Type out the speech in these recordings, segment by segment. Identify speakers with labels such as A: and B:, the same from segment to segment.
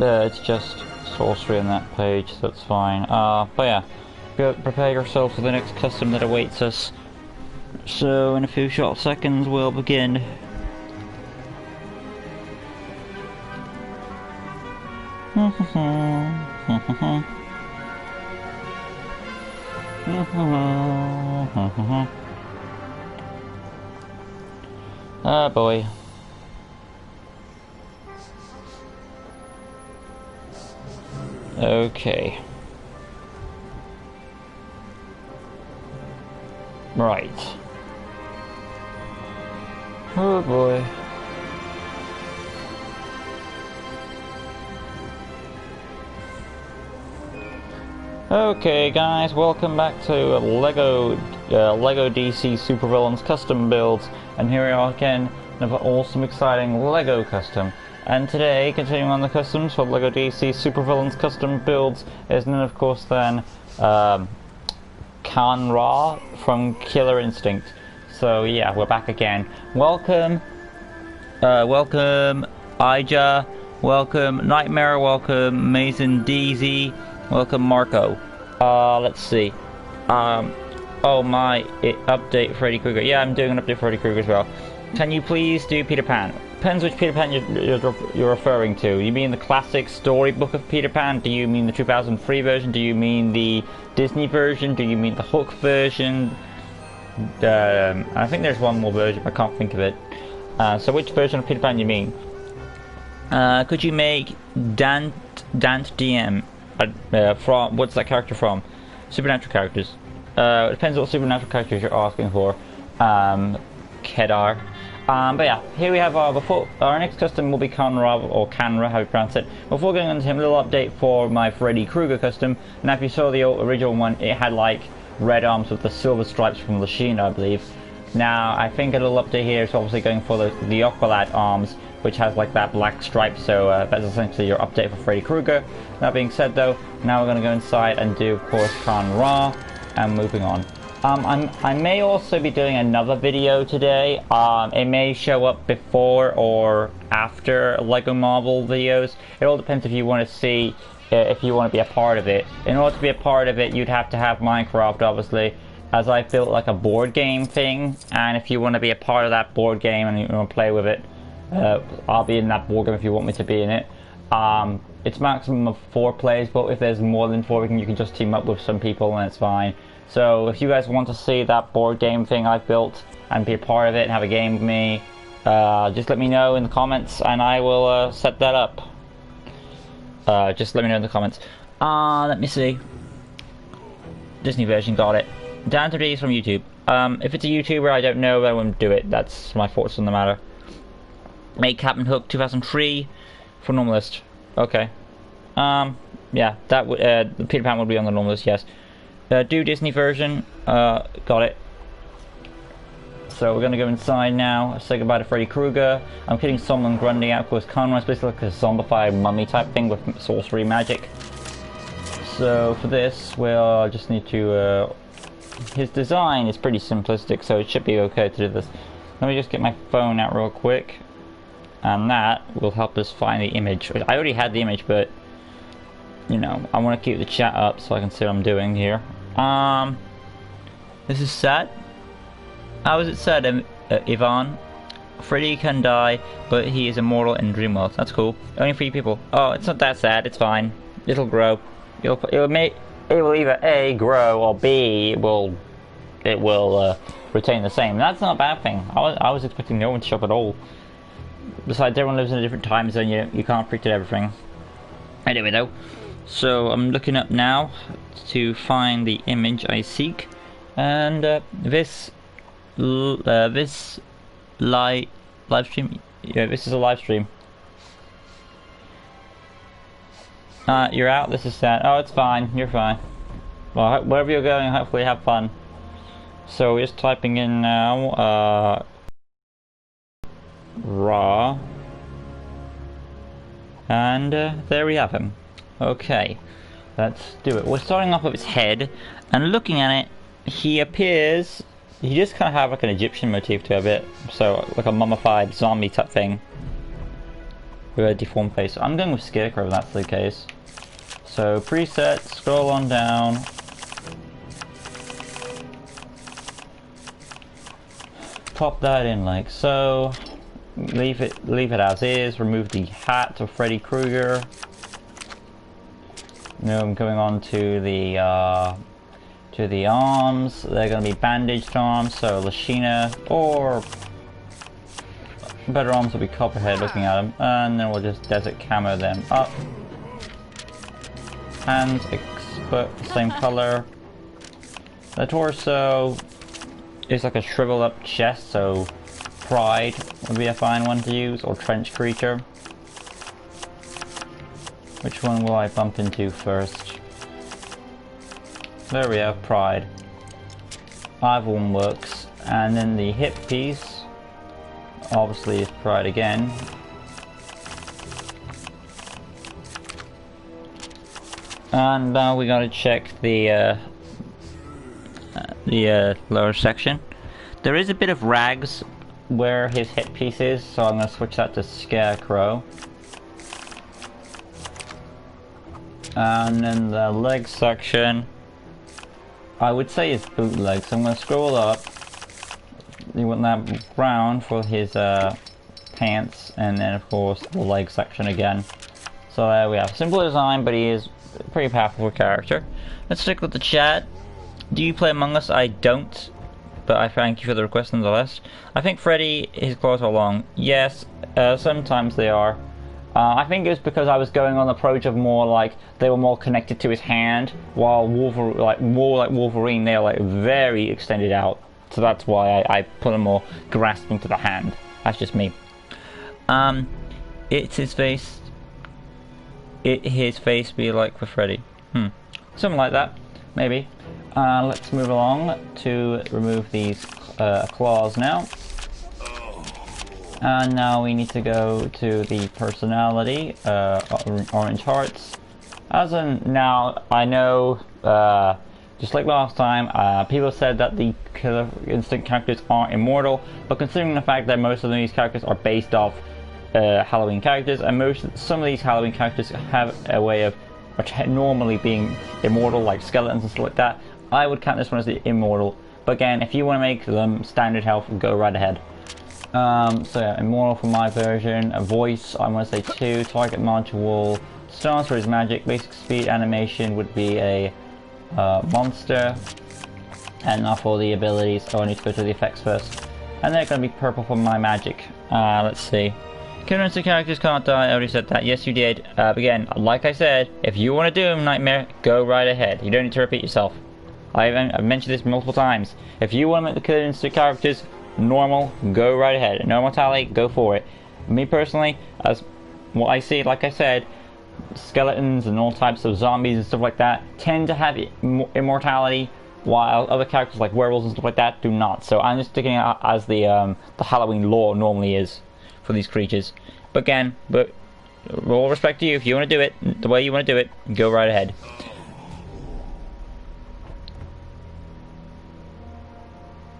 A: It's just sorcery on that page, so that's fine. But yeah, prepare yourself for the next custom that awaits us. So in a few short seconds we'll begin. Ah boy. Okay. Right. Oh boy. Okay guys, welcome back to Lego DC Supervillains custom builds, and here we are again, another awesome exciting Lego custom. And today, continuing on the customs for Lego DC Supervillains custom builds, is none of course then Kan-Ra from Killer Instinct. So yeah, we're back again. Welcome, welcome Ija, welcome Nightmare, welcome Mason DZ, welcome Marco. Let's see. Oh my, update Freddy Krueger. Yeah, I'm doing an update for Freddy Krueger as well. Can you please do Peter Pan? Depends which Peter Pan you're referring to. You mean the classic storybook of Peter Pan? Do you mean the 2003 version? Do you mean the Disney version? Do you mean the Hook version? I think there's one more version, but I can't think of it. So which version of Peter Pan you mean? Could you make Dant DM from, what's that character from? Supernatural characters. It depends what supernatural characters you're asking for. Kedar. But yeah, here we have our next custom will be Kan-Ra, or Kan-Ra, how you pronounce it. Before going on to him, a little update for my Freddy Krueger custom. Now if you saw the original one, it had like red arms with the silver stripes from Lashina, I believe. Now I think a little update here is obviously going for the Aqualad arms, which has like that black stripe, so that's essentially your update for Freddy Krueger. That being said though, now we're going to go inside and do of course Kan-Ra, and moving on. I may also be doing another video today. It may show up before or after Lego Marvel videos. It all depends if you want to see, if you want to be a part of it. In order to be a part of it, you'd have to have Minecraft, obviously, as I built like a board game thing. And if you want to be a part of that board game and you want to play with it, I'll be in that board game if you want me to be in it. It's maximum of 4 players, but if there's more than 4, you can just team up with some people and it's fine. So if you guys want to see that board game thing I built and be a part of it and have a game with me, just let me know in the comments and I will set that up. Just let me know in the comments. Let me see. Disney version, got it. Dan 3D is from YouTube. If it's a YouTuber I don't know, I won't do it. That's my thoughts on the matter. Make Captain Hook 2003 for normal list. Okay. Yeah, that would the Peter Pan would be on the normal list, yes. Do Disney version, got it. So we're gonna go inside now, say goodbye to Freddy Krueger. I'm kidding Solomon Grundy out, of course Kan-Ra is basically like a zombified mummy type thing with sorcery magic. So for this, we'll just need to, his design is pretty simplistic, so it should be okay to do this. Let me just get my phone out real quick, and that will help us find the image. I already had the image, but you know, I want to keep the chat up so I can see what I'm doing here. This is sad. How is it sad, Ivan? Freddy can die, but he is immortal in Dreamworld. That's cool. Only 3 people. Oh, it's not that sad. It's fine. It'll grow. It will either A, grow, or B, it will retain the same. That's not a bad thing. I was expecting no one to show up at all. Besides, everyone lives in a different time zone. You can't predict everything. Anyway, though. So I'm looking up now to find the image I seek, and this live stream. Yeah, this is a live stream. You're out. This is sad. Oh, it's fine. You're fine. Well, wherever you're going, hopefully have fun. So we're just typing in now. Ra, and there we have him. Okay, let's do it. We're starting off with his head, and looking at it, he appears, he just kind of have like an Egyptian motif to a bit, so like a mummified zombie type thing. with a deformed face. I'm going with Scarecrow if that's the case. So preset, scroll on down. Pop that in like so. Leave it as is. Remove the hat of Freddy Krueger. Now I'm going on to the arms. They're going to be bandaged arms, so Lashina, or better arms will be Copperhead looking at them, and then we'll just desert camo them up. Hands, same color. The torso is like a shriveled up chest, so Pride would be a fine one to use, or Trench Creature. Which one will I bump into first? There we have Pride. Either one works. And then the hip piece, obviously, is Pride again. And now we gotta check the lower section. There is a bit of rags where his hip piece is, so I'm gonna switch that to Scarecrow. And then the leg section, I would say is bootleg, so I'm going to scroll up. You want that brown for his pants, and then of course the leg section again. So there we have simple design, but he is a pretty powerful character. Let's stick with the chat. Do you play Among Us? I don't, but I thank you for the request nonetheless. I think Freddy, his claws are long. Yes, sometimes they are. I think it was because I was going on the approach of more like they were more connected to his hand, while more like Wolverine, they're like very extended out. So that's why I put them more grasping to the hand. That's just me. It's his face. His face be like for Freddy. Something like that, maybe. Let's move along to remove these claws now. And now we need to go to the personality, orange hearts. Now, I know, just like last time, people said that the Killer Instinct characters are immortal, but considering the fact that most of these characters are based off Halloween characters, and some of these Halloween characters have a way of normally being immortal, like skeletons and stuff like that, I would count this one as the immortal. But again, if you want to make them standard health, go right ahead. So yeah, immortal for my version. A voice, I'm going to say 2. Target module. Stance for his magic. Basic speed animation would be a monster. And now for the abilities, I need to go to the effects first. And they're going to be purple for my magic. Let's see. Current characters can't die. I already said that. Yes, you did. Again, like I said, if you want to do them, Nightmare, go right ahead. You don't need to repeat yourself. I've mentioned this multiple times. If you want to make the Killer Instinct characters normal, go right ahead. No mortality, go for it. Me personally, as what I see, like I said, skeletons and all types of zombies and stuff like that tend to have immortality, while other characters like werewolves and stuff like that do not. So I'm just sticking out as the Halloween lore normally is for these creatures. But again, with all respect to you, if you want to do it the way you want to do it, go right ahead.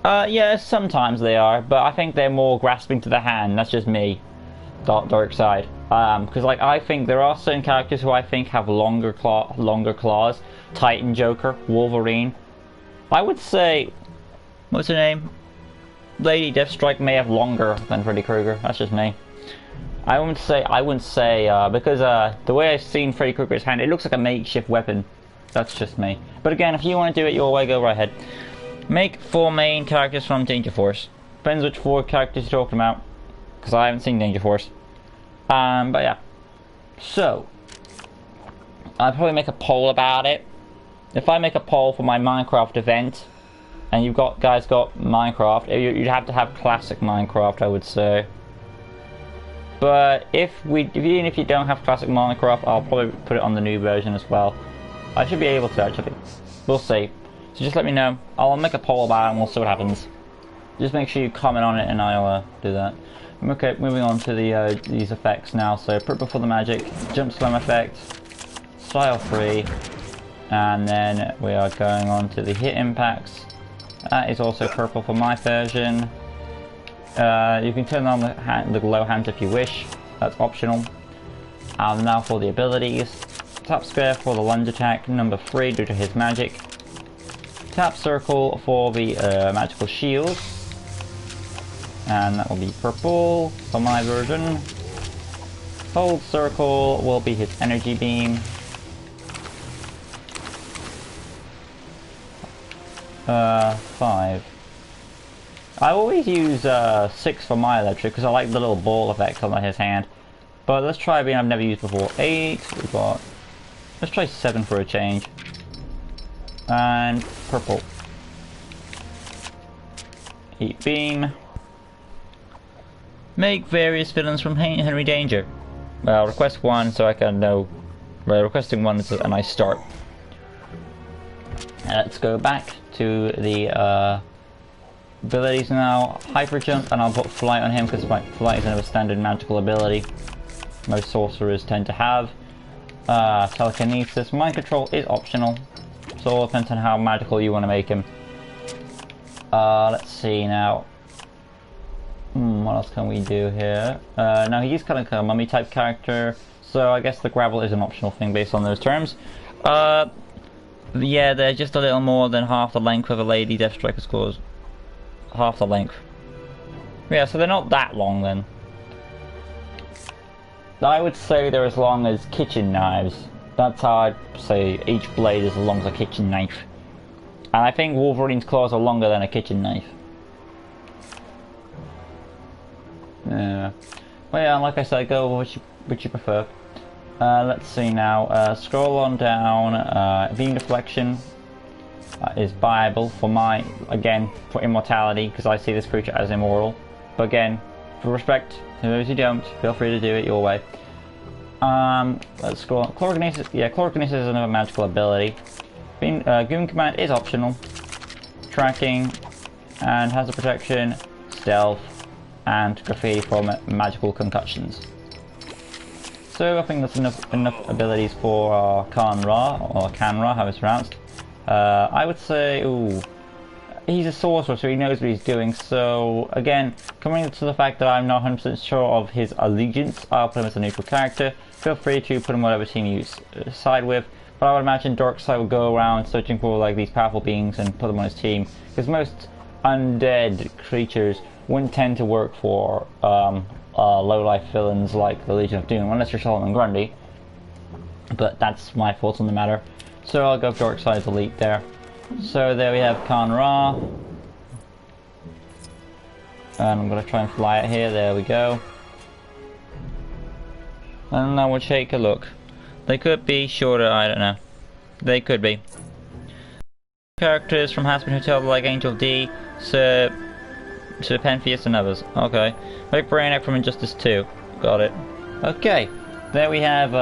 A: Yeah, sometimes they are, but I think they're more grasping to the hand. That's just me, dark side. Because like I think there are certain characters who I think have longer claws. Titan, Joker, Wolverine. I would say, what's her name? Lady Deathstrike may have longer than Freddy Krueger. That's just me. I wouldn't say because the way I've seen Freddy Krueger's hand, it looks like a makeshift weapon. That's just me. But again, if you want to do it your way, go right ahead. Make 4 main characters from Danger Force. Depends which 4 characters you're talking about, because I haven't seen Danger Force. But yeah. So, I'll probably make a poll about it. If I make a poll for my Minecraft event, and you guys got Minecraft, you'd have to have classic Minecraft, I would say. But even if you don't have classic Minecraft, I'll probably put it on the new version as well. I should be able to actually. We'll see. So just let me know. I'll make a poll about it and we'll see what happens. Just make sure you comment on it and I'll do that. Okay, moving on to these effects now. So purple for the magic, jump slam effect, style free, and then we are going on to the hit impacts. That is also purple for my version. You can turn on the glow hands if you wish. That's optional. And now for the abilities. Tap square for the lunge attack, number 3 due to his magic. Tap circle for the magical shield. And that will be purple for my version. Hold circle will be his energy beam. 5. I always use 6 for my electric because I like the little ball effect on his hand. But let's try a beam I've never used before. 8. We've got. Let's try 7 for a change. And purple. Heat beam. Make various villains from Henry Danger. Well, request 1 so I can know. Well, requesting 1 is a nice start. Let's go back to the abilities now. Hyper jump, and I'll put flight on him because flight is another standard magical ability most sorcerers tend to have. Telekinesis. Mind control is optional, so it all depends on how magical you want to make him. Let's see now. What else can we do here? Now he's kind of like a mummy type character, so I guess the gravel is an optional thing based on those terms. Yeah, they're just a little more than half the length of a Lady Deathstriker's claws. Half the length. Yeah, so they're not that long then. I would say they're as long as kitchen knives. That's how I'd say each blade is as long as a kitchen knife. And I think Wolverine's claws are longer than a kitchen knife. Yeah. Well, yeah, like I said, go with which you prefer. Let's see now. Scroll on down. Beam deflection is viable for my, again, for immortality, because I see this creature as immortal. But again, for respect to those who don't, feel free to do it your way. Let's scroll on. Chlorokinesis, yeah, Chlorokinesis is another magical ability. Goon Command is optional. Tracking, and has a protection, stealth, and graffiti from magical concussions. So I think that's enough abilities for Kan-Ra, or Kan-Ra, how it's pronounced. I would say, ooh, he's a sorcerer, so he knows what he's doing. So again, coming to the fact that I'm not 100% sure of his allegiance, I'll put him as a neutral character. Feel free to put him whatever team you side with. But I would imagine Darkseid would go around searching for like these powerful beings and put them on his team, because most undead creatures wouldn't tend to work for low-life villains like the Legion of Doom, unless you're Solomon Grundy. But that's my thoughts on the matter. So I'll go Darkseid's elite there. So there we have Kan-Ra. And I'm going to try and fly it here, there we go. And now we'll take a look. They could be shorter, I don't know. They could be. Characters from Hazbin Hotel like Angel D, Sir Pentheus and others. Okay. Make Brainiac from Injustice 2. Got it. Okay. There we have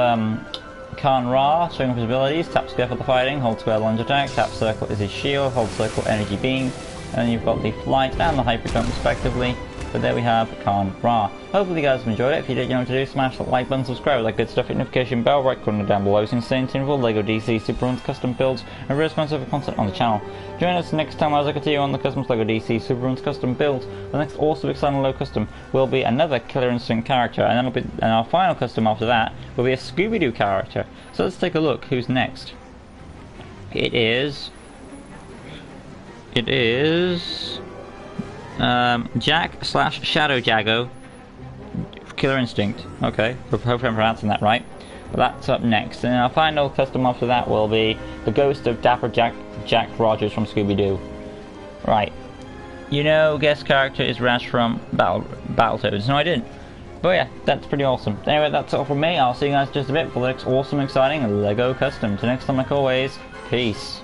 A: Kan-Ra showing off his abilities. Tap square for the fighting, hold square lunge attack, tap circle is his shield, hold circle energy beam. And then you've got the flight and the hyper jump respectively. But there we have Kan-Ra. Hopefully you guys have enjoyed it. If you did, you know what to do. Smash that like button, subscribe, like good stuff, hit notification bell, right corner down below. So you can stay in tune with all LEGO DC, Superruns, custom builds, and various crossover content on the channel. Join us next time as I continue on the Custom's LEGO DC, Superruns, custom builds. The next also exciting LEGO custom will be another Killer Instinct character, and that'll be, and our final custom after that will be a Scooby-Doo character. So let's take a look. Who's next? It is Jack/Shadow Jago, Killer Instinct. Okay, hopefully I'm pronouncing that right. But that's up next. And our final custom after that will be the ghost of Dapper Jack Rogers from Scooby-Doo. Right. You know, guest character is Rash from Battletoads. No, I didn't. But yeah, that's pretty awesome. Anyway, that's all from me. I'll see you guys in just a bit for the next awesome, exciting LEGO custom. Till next time, like always, peace.